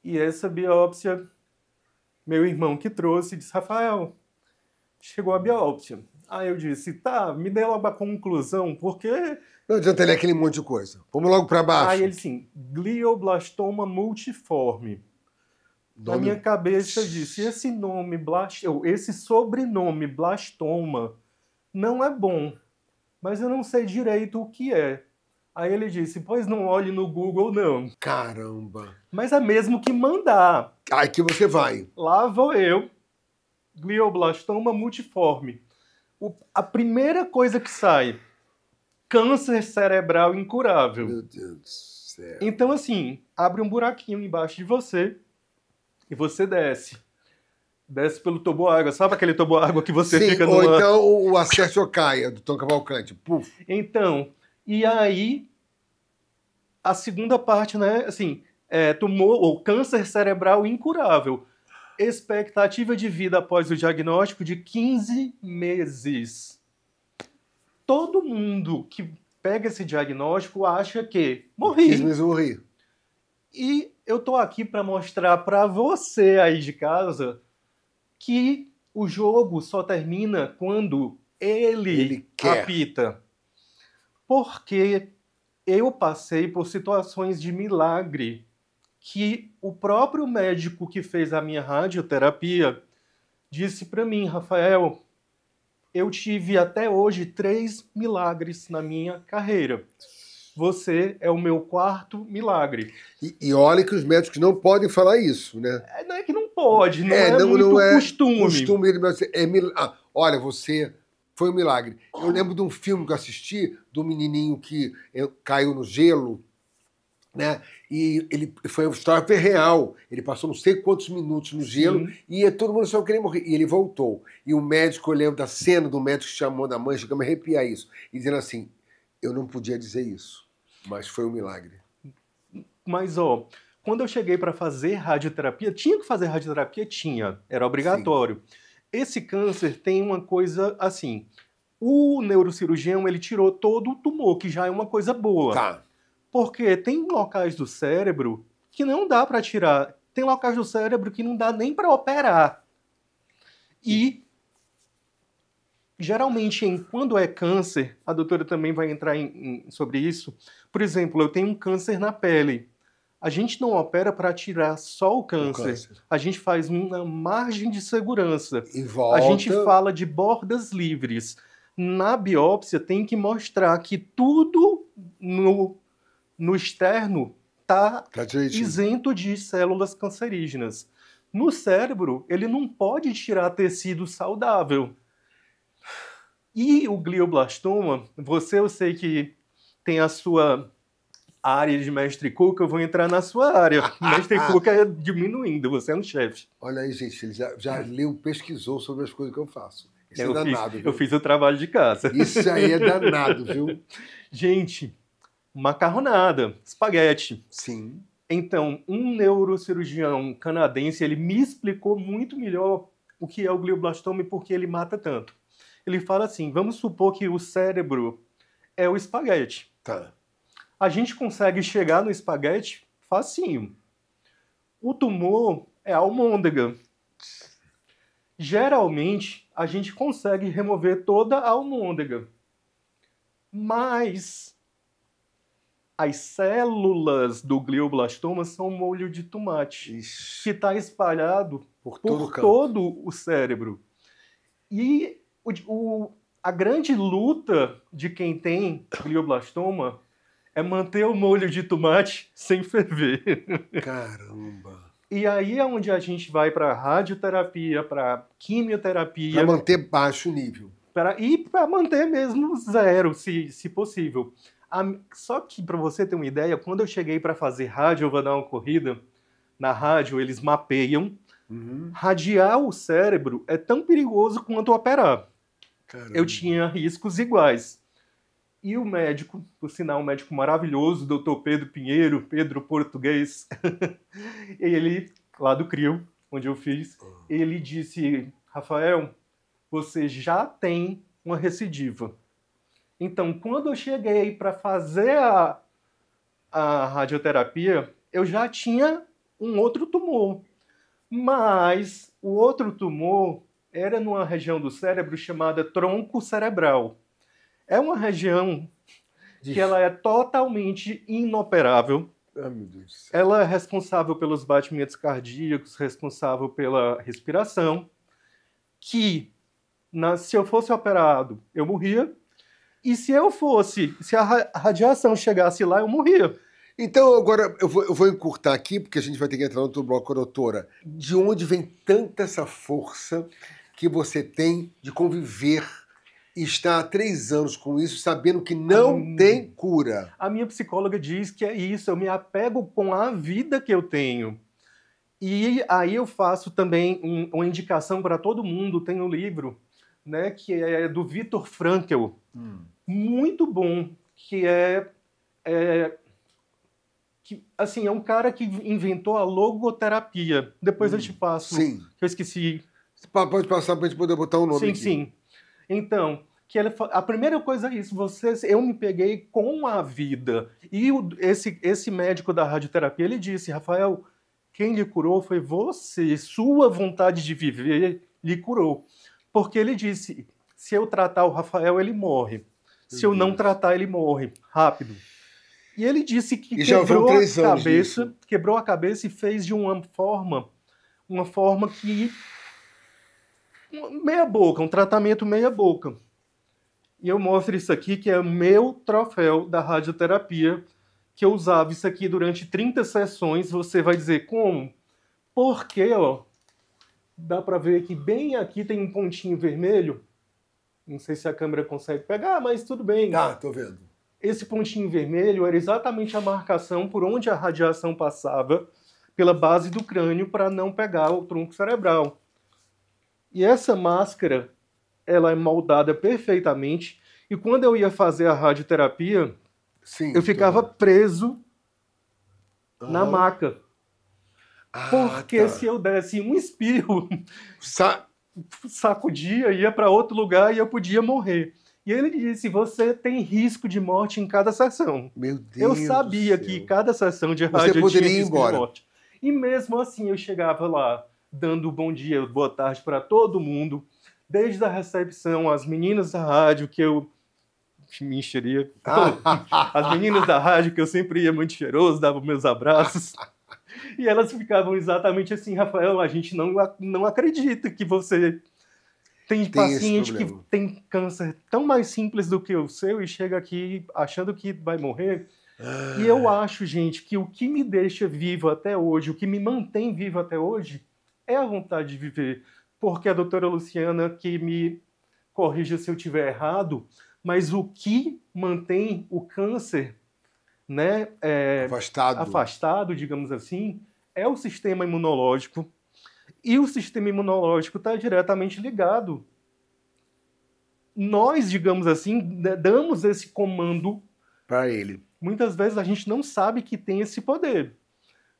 E essa biópsia, meu irmão que trouxe, disse, Rafael, chegou a biópsia. Aí eu disse, tá, me dê logo a conclusão, porque... Não adianta ler aquele monte de coisa. Vamos logo para baixo. Aí ele assim, glioblastoma multiforme. Na minha cabeça eu disse, esse sobrenome blastoma não é bom, mas eu não sei direito o que é. Aí ele disse, pois não olhe no Google não. Caramba. Mas é mesmo que mandar. Aí que você vai. Lá vou eu, glioblastoma multiforme. A primeira coisa que sai, câncer cerebral incurável. Meu Deus do céu. Então assim, abre um buraquinho embaixo de você e você desce. Desce pelo toboágua. Sabe aquele toboágua que você Sim, fica ou numa... então o Acércio Caia, do Tom Cavalcante. Puf. Então, e aí, a segunda parte, né, assim, tumor ou câncer cerebral incurável. Expectativa de vida após o diagnóstico de 15 meses. Todo mundo que pega esse diagnóstico acha que morri. 15 meses eu morri. E eu tô aqui para mostrar para você aí de casa que o jogo só termina quando ele quer. apita. Porque eu passei por situações de milagre que o próprio médico que fez a minha radioterapia disse para mim, Rafael, eu tive até hoje 3 milagres na minha carreira. Você é o meu 4º milagre. E olha que os médicos não podem falar isso, né? Não é que não pode, não é muito costume. Olha, você foi um milagre. Eu lembro de um filme que eu assisti, do menininho que caiu no gelo, né? E foi uma história real. Ele passou não sei quantos minutos no gelo. Sim. E todo mundo só queria morrer. E ele voltou. E o médico, eu lembro da cena do médico chamando a mãe, chega a me arrepiar isso, e dizendo assim, eu não podia dizer isso, mas foi um milagre. Mas, quando eu cheguei para fazer radioterapia, tinha que fazer radioterapia? Tinha, era obrigatório. Sim. Esse câncer tem uma coisa assim, o neurocirurgião, ele tirou todo o tumor, que já é uma coisa boa. Tá. Porque tem locais do cérebro que não dá para tirar, tem locais do cérebro que não dá nem para operar. E, geralmente, quando é câncer, a doutora também vai entrar sobre isso. Por exemplo, eu tenho um câncer na pele. A gente não opera para tirar só o câncer. A gente faz uma margem de segurança. Em volta... A gente fala de bordas livres. Na biópsia, tem que mostrar que tudo no externo está isento de células cancerígenas. No cérebro, ele não pode tirar tecido saudável. E o glioblastoma, eu sei que tem a sua área de mestre Cuca, eu vou entrar na sua área. Mestre Cuca é diminuindo, você é um chefe. Olha aí, gente, ele já leu, pesquisou sobre as coisas que eu faço. Isso é danado, viu? Eu fiz o trabalho de casa. Isso aí é danado, viu? Gente, macarronada, espaguete. Sim. Então, um neurocirurgião canadense, ele me explicou muito melhor o que é o glioblastoma e por que ele mata tanto. Ele fala assim, vamos supor que o cérebro é o espaguete. Tá. A gente consegue chegar no espaguete facinho. O tumor é a almôndega. Geralmente, a gente consegue remover toda a almôndega. Mas as células do glioblastoma são molho de tomate, que está espalhado por todo o cérebro. E a grande luta de quem tem glioblastoma é manter o molho de tomate sem ferver. Caramba! E aí é onde a gente vai para radioterapia, para quimioterapia. Para manter baixo o nível. E para manter mesmo zero, se possível. Só que, para você ter uma ideia, quando eu cheguei para fazer rádio, eu vou dar uma corrida, na rádio eles mapeiam. Radiar o cérebro é tão perigoso quanto operar. Caramba. Eu tinha riscos iguais. E o médico, por sinal, um médico maravilhoso, doutor Pedro Pinheiro, Pedro Português, ele, lá do CRIO, onde eu fiz, ele disse, Rafael, você já tem uma recidiva. Então, quando eu cheguei para fazer a radioterapia, eu já tinha um outro tumor. Mas o outro tumor era numa região do cérebro chamada tronco cerebral. É uma região que ela é totalmente inoperável. Ai, meu Deus. Ela é responsável pelos batimentos cardíacos, responsável pela respiração, que se eu fosse operado, eu morria. E se a radiação chegasse lá, eu morria. Então, agora, eu vou encurtar aqui, porque a gente vai ter que entrar no outro bloco, doutora. De onde vem tanta essa força que você tem de conviver e estar há 3 anos com isso, sabendo que não tem cura? A minha psicóloga diz que é isso, eu me apego com a vida que eu tenho. E aí eu faço também uma indicação para todo mundo, tem um livro, né, que é do Viktor Frankl, muito bom, que que, assim, é um cara que inventou a logoterapia. Depois eu te passo. Sim. Que eu esqueci. Pode passar para a gente poder botar o nome Sim, aqui. sim. Então, a primeira coisa é isso. Eu me peguei com a vida. E esse médico da radioterapia, ele disse, Rafael, quem lhe curou foi você. Sua vontade de viver lhe curou. Porque ele disse, se eu tratar o Rafael, ele morre. Se eu não tratar, ele morre. Rápido. E ele disse que quebrou a cabeça e fez de uma forma que... meia boca, um tratamento meia boca. E eu mostro isso aqui, que é o meu troféu da radioterapia, que eu usava isso aqui durante 30 sessões. Você vai dizer como? Porque, ó, dá para ver que bem aqui tem um pontinho vermelho. Não sei se a câmera consegue pegar, mas tudo bem. Ah, tô vendo. Esse pontinho vermelho era exatamente a marcação por onde a radiação passava pela base do crânio para não pegar o tronco cerebral. E essa máscara, ela é moldada perfeitamente. E quando eu ia fazer a radioterapia, eu ficava preso na maca. Porque se eu desse um espirro, sacudia, ia para outro lugar e eu podia morrer. E ele disse, você tem risco de morte em cada sessão. Meu Deus. Eu sabia que cada sessão de rádio você poderia tinha ir embora. De morte. E mesmo assim eu chegava lá, dando bom dia, boa tarde para todo mundo, desde a recepção, as meninas da rádio, que eu me encheria. As meninas da rádio, que eu sempre ia muito cheiroso, dava meus abraços. E elas ficavam exatamente assim, Rafael, a gente não acredita que você... Tem paciente que tem câncer tão mais simples do que o seu e chega aqui achando que vai morrer. E eu acho, gente, que o que me deixa vivo até hoje, o que me mantém vivo até hoje, é a vontade de viver. Porque a doutora Luciana, que me corrija se eu estiver errado, mas o que mantém o câncer, né, afastado, digamos assim, é o sistema imunológico. E o sistema imunológico está diretamente ligado. Nós, digamos assim, damos esse comando para ele. Muitas vezes a gente não sabe que tem esse poder.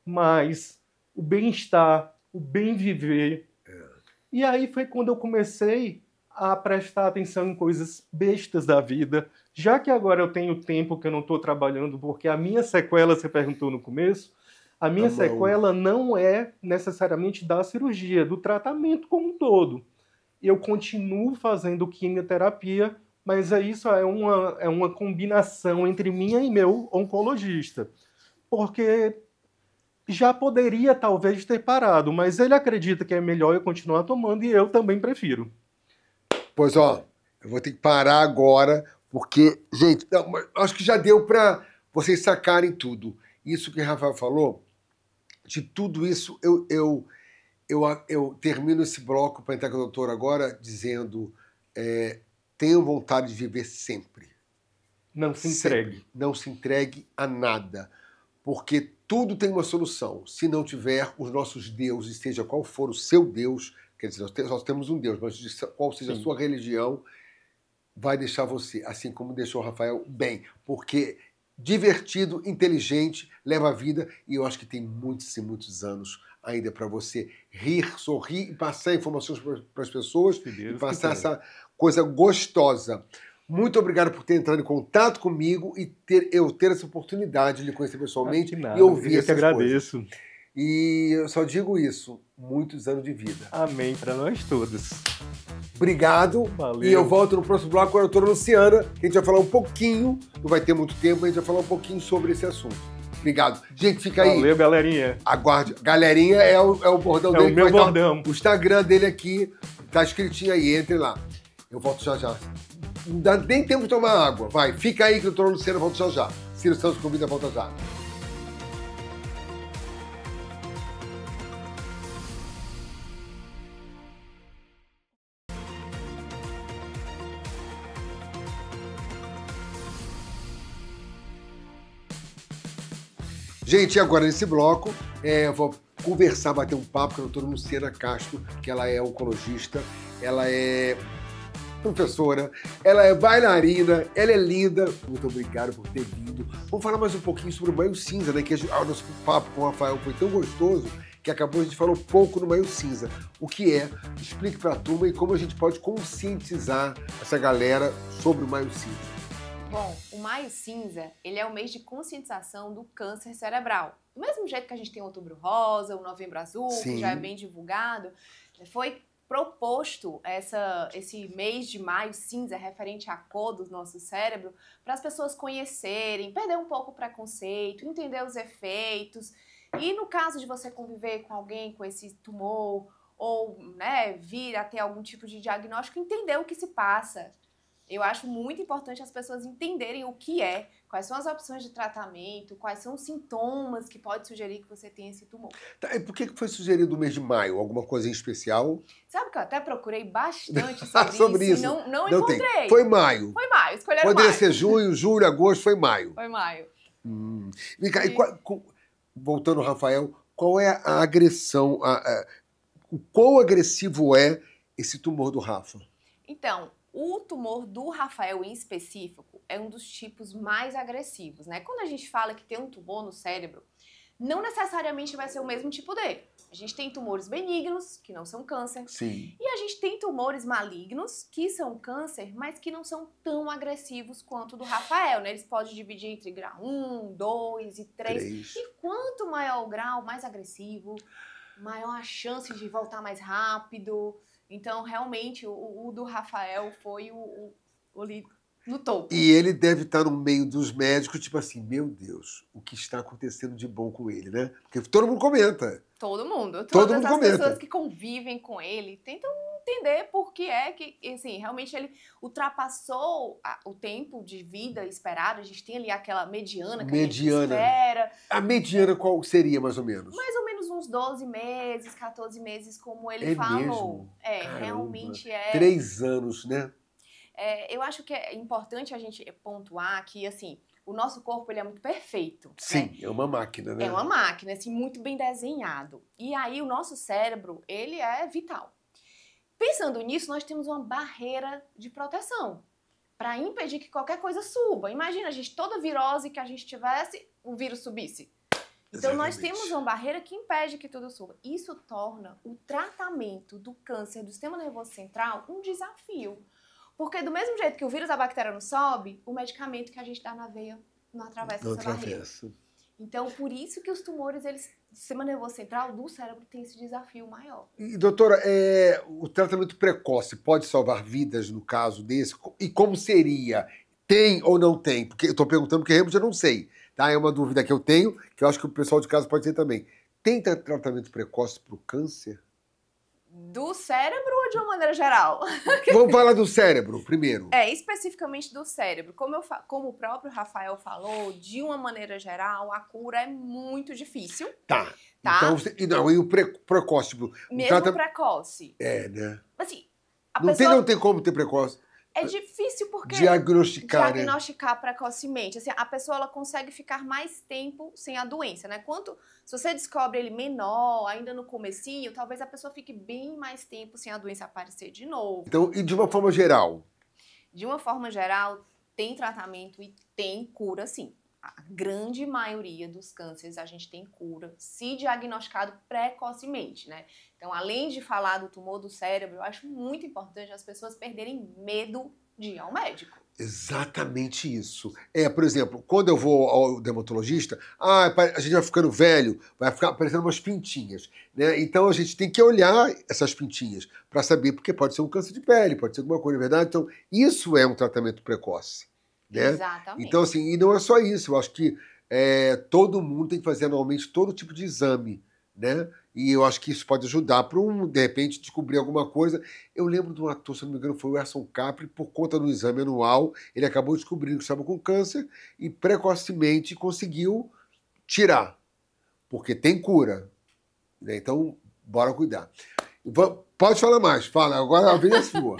Mas o bem-estar, o bem viver. E aí foi quando eu comecei a prestar atenção em coisas bestas da vida. Já que agora eu tenho tempo que eu não estou trabalhando, porque a minha sequela, você perguntou no começo, a minha sequela não é necessariamente da cirurgia, do tratamento como um todo. Eu continuo fazendo quimioterapia, mas isso é uma combinação entre mim e meu oncologista. Porque já poderia talvez ter parado, mas ele acredita que é melhor eu continuar tomando e eu também prefiro. Pois ó, eu vou ter que parar agora, porque, gente, acho que já deu para vocês sacarem tudo. Isso que o Rafael falou, de tudo isso, eu termino esse bloco para entrar com o doutor agora, dizendo, tenho vontade de viver sempre. Não se entregue. Sempre. Não se entregue a nada, porque tudo tem uma solução. Se não tiver os nossos deuses, seja qual for o seu Deus, quer dizer, nós temos um Deus, mas qual seja a sua religião, vai deixar você, assim como deixou o Rafael, bem, porque... divertido, inteligente, leva a vida e eu acho que tem muitos e muitos anos ainda para você rir, sorrir e passar informações para as pessoas e passar essa coisa gostosa. Muito obrigado por ter entrado em contato comigo e eu ter essa oportunidade de lhe conhecer pessoalmente e ouvir essas coisas. Eu que agradeço. E eu só digo isso, muitos anos de vida. Amém para nós todos. Obrigado. Valeu. E eu volto no próximo bloco com a doutora Luciana, que a gente vai falar um pouquinho, não vai ter muito tempo, a gente vai falar um pouquinho sobre esse assunto. Obrigado. Gente, fica aí. Valeu, galerinha. Aguarde. Galerinha é o bordão dele. É o meu bordão. O Instagram dele aqui tá escritinho aí, entre lá. Eu volto já já. Não dá nem tempo de tomar água. Vai, fica aí que a doutora Luciana volta já já. Ciro Santos convida, volta já. Gente, agora nesse bloco, eu vou conversar, bater um papo com a doutora Luciana Castro, que ela é oncologista, ela é professora, ela é bailarina, ela é linda. Muito obrigado por ter vindo. Vamos falar mais um pouquinho sobre o maio cinza, né? Que o nosso papo com o Rafael foi tão gostoso que acabou, a gente falou pouco no maio cinza. O que é? Explique para a turma e como a gente pode conscientizar essa galera sobre o maio cinza. Bom, o Maio Cinza, ele é o mês de conscientização do câncer cerebral. Do mesmo jeito que a gente tem o Outubro Rosa, o Novembro Azul, Sim. que já é bem divulgado, foi proposto esse mês de Maio Cinza referente à cor do nosso cérebro para as pessoas conhecerem, perder um pouco o preconceito, entender os efeitos. E no caso de você conviver com alguém com esse tumor ou, né, vir a ter algum tipo de diagnóstico, entender o que se passa. Eu acho muito importante as pessoas entenderem o que é, quais são as opções de tratamento, quais são os sintomas que pode sugerir que você tenha esse tumor. Tá, e por que foi sugerido o mês de maio? Alguma coisa em especial? Sabe que eu até procurei bastante sobre isso? e não encontrei. Tem. Foi maio. Foi maio, escolheram Poderia maio. ser junho, julho, agosto, foi maio. Foi maio. Vem cá, voltando ao Rafael, qual é a agressão, o quão agressivo é esse tumor do Rafa? Então, o tumor do Rafael em específico é um dos tipos mais agressivos, né? Quando a gente fala que tem um tumor no cérebro, não necessariamente vai ser o mesmo tipo dele. A gente tem tumores benignos, que não são câncer. Sim. E a gente tem tumores malignos, que são câncer, mas que não são tão agressivos quanto o do Rafael, né? Eles podem dividir entre grau 1, 2 e 3. E quanto maior o grau, mais agressivo, maior a chance de voltar mais rápido. Então, realmente, o do Rafael foi o no topo. E ele deve estar no meio dos médicos, tipo assim, meu Deus, o que está acontecendo de bom com ele, né? Porque todo mundo comenta. Todo mundo. Todo Todas mundo as comenta. pessoas que convivem com ele tentam entender por que é que, assim, realmente ele ultrapassou o tempo de vida esperado. A gente tem ali aquela mediana que a gente espera. A mediana qual seria, mais ou menos? Mais ou menos uns 12 meses, 14 meses, como ele É falou. mesmo? Caramba. Realmente é. 3 anos, né? Eu acho que é importante a gente pontuar que, assim, o nosso corpo ele é muito perfeito. Sim, né? é uma máquina, né? É uma máquina, assim, muito bem desenhado. E aí o nosso cérebro, ele é vital. Pensando nisso, nós temos uma barreira de proteção para impedir que qualquer coisa suba. Imagina, a gente, toda virose que a gente tivesse, o vírus subisse. Então, nós temos uma barreira que impede que tudo suba. Isso torna o tratamento do câncer do sistema nervoso central um desafio. Porque do mesmo jeito que o vírus da bactéria não sobe, o medicamento que a gente dá na veia não atravessa essa barreira. Então, por isso que os tumores, o sistema nervoso central do cérebro tem esse desafio maior. E, doutora, o tratamento precoce pode salvar vidas no caso desse? E como seria? Tem ou não tem? Porque eu estou perguntando porque realmente eu não sei. Tá? É uma dúvida que eu tenho, que eu acho que o pessoal de casa pode ter também. Tem tratamento precoce para o câncer? Do cérebro ou de uma maneira geral? Vamos falar do cérebro primeiro. Especificamente do cérebro. Como o próprio Rafael falou, de uma maneira geral, a cura é muito difícil. Tá. Então, e o precoce? Tipo, mesmo precoce. Né? Assim, não tem como ter precoce. É difícil porque diagnosticar precocemente. Assim, a pessoa ela consegue ficar mais tempo sem a doença, né? Se você descobre ele menor, ainda no comecinho, talvez a pessoa fique bem mais tempo sem a doença aparecer de novo. Então, e de uma forma geral? De uma forma geral, tem tratamento e tem cura, sim. A grande maioria dos cânceres a gente tem cura, se diagnosticado precocemente, né? Então, além de falar do tumor do cérebro, eu acho muito importante as pessoas perderem medo de ir ao médico. Exatamente isso. Por exemplo, quando eu vou ao dermatologista, a gente vai ficando velho, vai ficar aparecendo umas pintinhas, né? Então a gente tem que olhar essas pintinhas para saber, porque pode ser um câncer de pele, pode ser alguma coisa, na verdade. Então, isso é um tratamento precoce. Né? Exatamente. Então, assim, e não é só isso, eu acho que todo mundo tem que fazer anualmente todo tipo de exame, né? E eu acho que isso pode ajudar para de repente, descobrir alguma coisa. Eu lembro de um ator, se não me engano, foi o Erson Capri, por conta do exame anual, ele acabou descobrindo que estava com câncer e precocemente conseguiu tirar, porque tem cura. Né? Então, bora cuidar. Pode falar mais, fala, agora a vez é sua.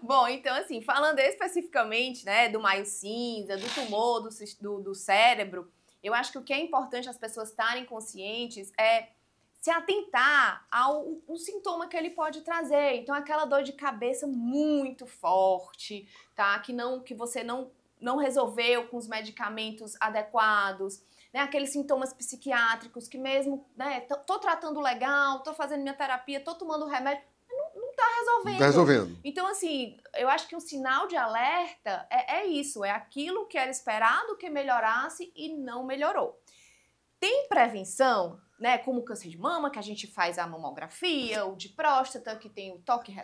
Bom, então assim, falando especificamente, né, do maio cinza, do tumor do cérebro, eu acho que o que é importante as pessoas estarem conscientes é se atentar ao um sintoma que ele pode trazer. Então, aquela dor de cabeça muito forte, tá? Que você não resolveu com os medicamentos adequados, né? Aqueles sintomas psiquiátricos que mesmo, né, tô tratando legal, tô fazendo minha terapia, tô tomando remédio, mas não tá resolvendo. Não tá resolvendo. Então, assim, eu acho que um sinal de alerta é isso, é aquilo que era esperado que melhorasse e não melhorou. Tem prevenção, né, como o câncer de mama, que a gente faz a mamografia, o de próstata, que tem o toque.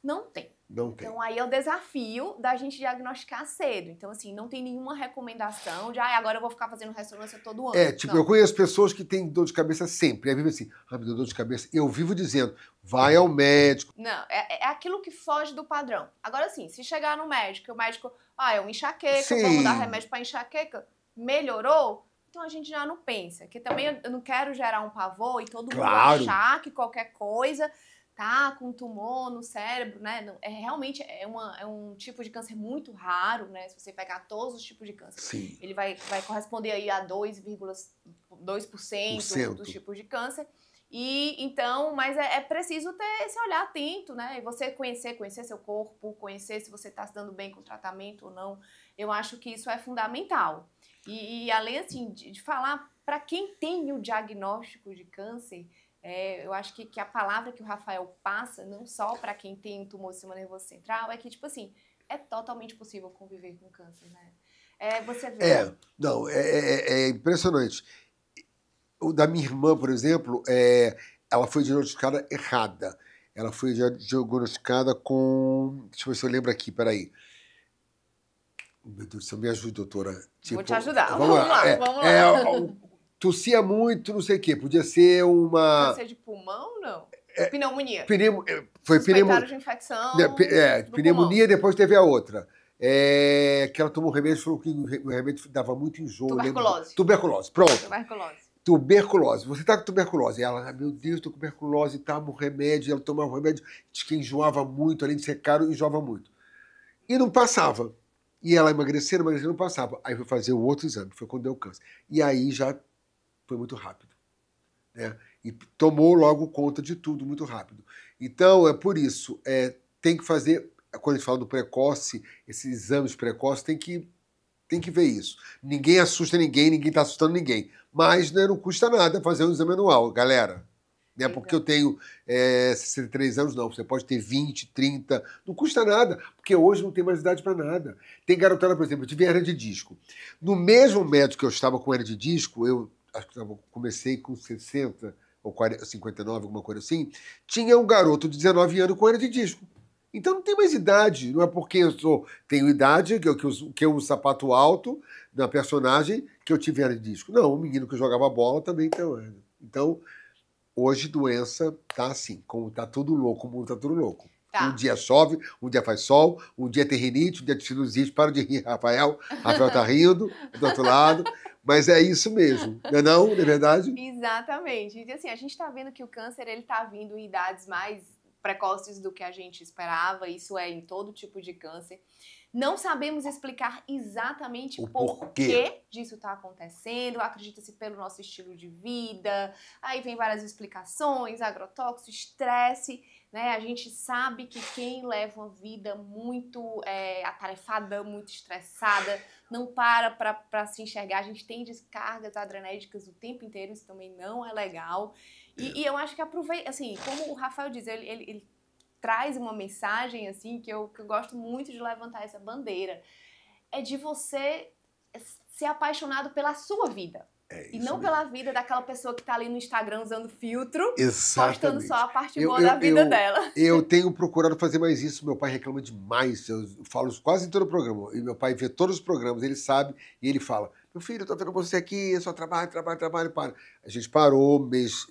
Não tem. Não tem. Então, aí é o desafio da gente diagnosticar cedo. Então, assim, não tem nenhuma recomendação de, agora eu vou ficar fazendo ressonância todo ano. Tipo, eu conheço pessoas que têm dor de cabeça sempre. Aí vive assim, me deu dor de cabeça. Eu vivo dizendo, vai ao médico. Não, é aquilo que foge do padrão. Agora, assim, se chegar no médico, o médico, é uma enxaqueca, Sim. vamos dar remédio para enxaqueca, melhorou? Então a gente já não pensa. Que também eu não quero gerar um pavor e todo mundo achar que qualquer coisa tá com tumor no cérebro, né? Realmente é um tipo de câncer muito raro, né? Se você pegar todos os tipos de câncer, Sim. ele vai corresponder aí a 2,2% dos tipos de câncer. E então, mas é preciso ter esse olhar atento, né? E você conhecer seu corpo, conhecer se você está se dando bem com o tratamento ou não. Eu acho que isso é fundamental. E além assim, de falar para quem tem o diagnóstico de câncer, eu acho que a palavra que o Rafael passa, não só para quem tem um tumor do sistema nervoso central, é que, tipo assim, é totalmente possível conviver com câncer, né? Você vê... É impressionante. O da minha irmã, por exemplo, ela foi diagnosticada errada. Ela foi diagnosticada com... Deixa eu ver se eu lembro aqui, peraí. Meu Deus do céu, me ajude, doutora. Vou te ajudar. Vamos lá. Tossia muito, não sei o quê. Podia ser uma... Câncer de pulmão, não? Pneumonia. Foi pneumonia. De infecção pneumonia, depois teve a outra. Que ela tomou um remédio, falou que o remédio dava muito enjoo. Tuberculose. Tuberculose, pronto. Tuberculose. Você tá com tuberculose. Ela, meu Deus, tô com tuberculose, toma um remédio. Ela tomava um remédio, diz que enjoava muito, além de ser caro, enjoava muito. E não passava. E ela emagrecendo, não passava. Aí foi fazer o outro exame, foi quando deu câncer. E aí já foi muito rápido, né? E tomou logo conta de tudo muito rápido. Então, é por isso, tem que fazer, quando a gente fala do precoce, esses exames precoces, tem que ver isso. Ninguém assusta ninguém está assustando ninguém. Mas, né, não custa nada fazer um exame anual, galera. Né? Porque eu tenho 63 anos, não. Você pode ter 20, 30, não custa nada, porque hoje não tem mais idade para nada. Tem garotada, por exemplo, eu tive hernia de disco. No mesmo médico que eu estava com hernia de disco, eu acho que comecei com 60 ou 40, 59, alguma coisa assim, tinha um garoto de 19 anos com hernia de disco. Então não tem mais idade, não é porque eu tenho idade, que eu uso sapato alto na personagem, que eu tive hernia de disco. Não, o menino que jogava bola também tem hernia. Então, hoje doença tá assim, como tá tudo louco, o mundo tá tudo louco. Tá. Um dia chove, um dia faz sol, um dia tem rinite, um dia tem sinusite. Para de rir, Rafael. Rafael tá rindo do outro lado. Mas é isso mesmo, não é verdade? Exatamente. E assim, a gente tá vendo que o câncer, ele tá vindo em idades mais precoces do que a gente esperava. Isso é em todo tipo de câncer. Não sabemos explicar exatamente o porquê disso está acontecendo. Acredita-se pelo nosso estilo de vida. Aí vem várias explicações, agrotóxico, estresse, né? A gente sabe que quem leva uma vida muito atarefada, muito estressada, não para se enxergar. A gente tem descargas adrenérgicas o tempo inteiro, isso também não é legal. E eu acho que aproveita, assim, como o Rafael diz, ele traz uma mensagem, assim, que eu gosto muito de levantar essa bandeira. É de você ser apaixonado pela sua vida. E não pela vida daquela pessoa que tá ali no Instagram usando filtro, postando só a parte boa da vida dela. Eu tenho procurado fazer mais isso. Meu pai reclama demais. Eu falo isso quase em todo o programa. E meu pai vê todos os programas, ele sabe, e ele fala, meu filho, eu tô vendo você aqui, eu só trabalho, para. A gente parou mês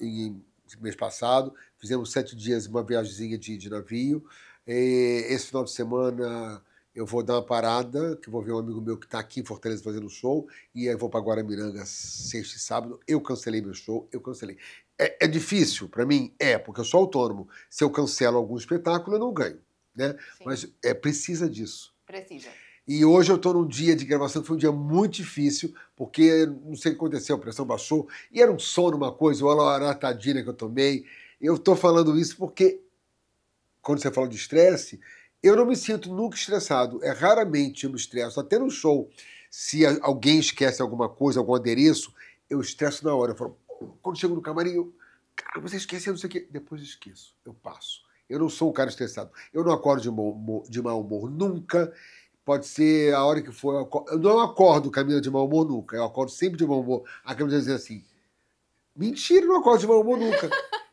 passado, fizemos 7 dias uma viagemzinha de navio. Esse final de semana eu vou dar uma parada, que eu vou ver um amigo meu que está aqui em Fortaleza fazendo show, e aí vou para Guaramiranga sexta e sábado. Eu cancelei meu show, É difícil para mim? Porque eu sou autônomo. Se eu cancelo algum espetáculo, eu não ganho, né? Sim. Mas precisa disso. Precisa. E hoje eu estou num dia de gravação que foi um dia muito difícil, porque não sei o que aconteceu, a pressão baixou, e era um sono, uma coisa, ou a loratadina que eu tomei. Eu estou falando isso porque, quando você fala de estresse, eu não me sinto nunca estressado. É raramente eu me estresso. Até no show, se alguém esquece alguma coisa, algum adereço, eu estresso na hora. Eu falo, quando chego no camarim, cara, você esqueceu, não sei o quê. Depois eu esqueço, eu passo. Eu não sou um cara estressado. Eu não acordo de mau humor nunca. Pode ser a hora que for. Eu não acordo, Camila, de mau humor nunca. Eu acordo sempre de mau humor. A Camila diz assim, mentira, eu não acordo de mau humor nunca.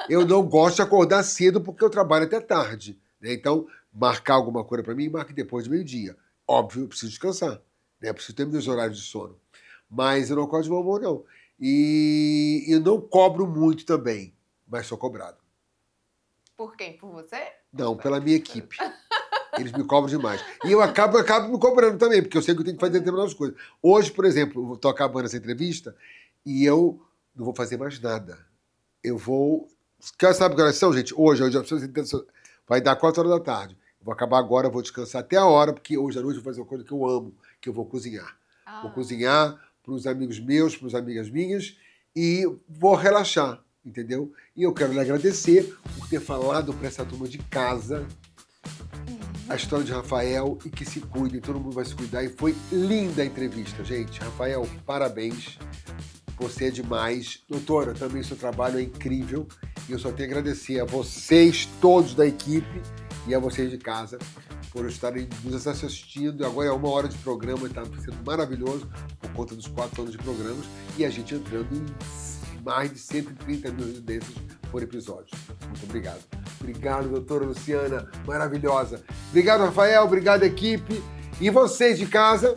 Eu não gosto de acordar cedo porque eu trabalho até tarde. Né? Então, marcar alguma coisa para mim, marque depois de meio-dia. Óbvio, eu preciso descansar. Né? Eu preciso ter meus horários de sono. Mas eu não acordo de mau humor, não. E eu não cobro muito também, mas sou cobrado. Por quem? Por você? Não, pela minha equipe. Eles me cobram demais. E eu acabo me cobrando também, porque eu sei que eu tenho que fazer determinadas coisas. Hoje, por exemplo, eu estou acabando essa entrevista e eu não vou fazer mais nada. Eu vou... Sabe que horas são, gente? Hoje vai dar 4 horas da tarde. Eu vou acabar agora, vou descansar até a hora, porque hoje à noite eu vou fazer uma coisa que eu amo, que eu vou cozinhar. Vou cozinhar para os amigos meus, para as amigas minhas, e vou relaxar, entendeu? E eu quero lhe agradecer por ter falado para essa turma de casa a história de Rafael e que se cuidem, todo mundo vai se cuidar. E foi linda a entrevista, gente. Rafael, parabéns. Você é demais. Doutora, também seu trabalho é incrível. E eu só tenho a agradecer a vocês, todos da equipe, e a vocês de casa, por estarem nos assistindo. Agora é 1 hora de programa, está sendo maravilhoso, por conta dos 4 anos de programas. E a gente entrando em mais de 130 mil desses por episódio. Muito obrigado. Obrigado, doutora Luciana, maravilhosa. Obrigado, Rafael, obrigado, equipe. E vocês de casa,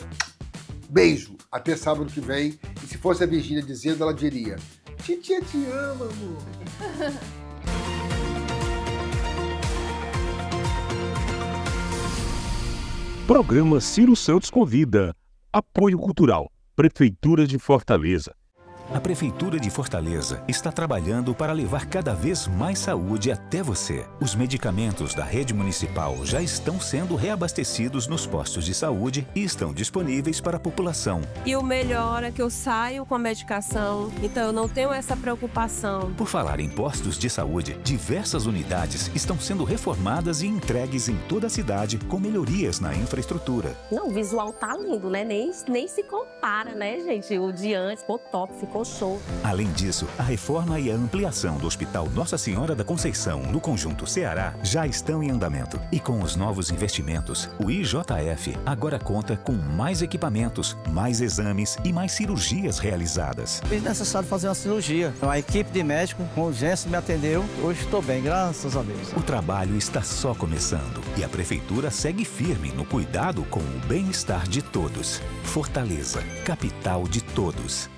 beijo. Até sábado que vem. E se fosse a Virgínia dizendo, ela diria, titia te ama, amor. Programa Ciro Santos Convida. Apoio Cultural. Prefeitura de Fortaleza. A Prefeitura de Fortaleza está trabalhando para levar cada vez mais saúde até você. Os medicamentos da rede municipal já estão sendo reabastecidos nos postos de saúde e estão disponíveis para a população. E o melhor é que eu saio com a medicação, então eu não tenho essa preocupação. Por falar em postos de saúde, diversas unidades estão sendo reformadas e entregues em toda a cidade com melhorias na infraestrutura. Não, o visual tá lindo, né? Nem se compara, né, gente? O de antes, ficou top, ficou show. Além disso, a reforma e a ampliação do Hospital Nossa Senhora da Conceição, no Conjunto Ceará, já estão em andamento. E com os novos investimentos, o IJF agora conta com mais equipamentos, mais exames e mais cirurgias realizadas. Fiz necessário fazer uma cirurgia. A equipe de médico com urgência me atendeu. Hoje estou bem, graças a Deus. O trabalho está só começando e a Prefeitura segue firme no cuidado com o bem-estar de todos. Fortaleza, capital de todos.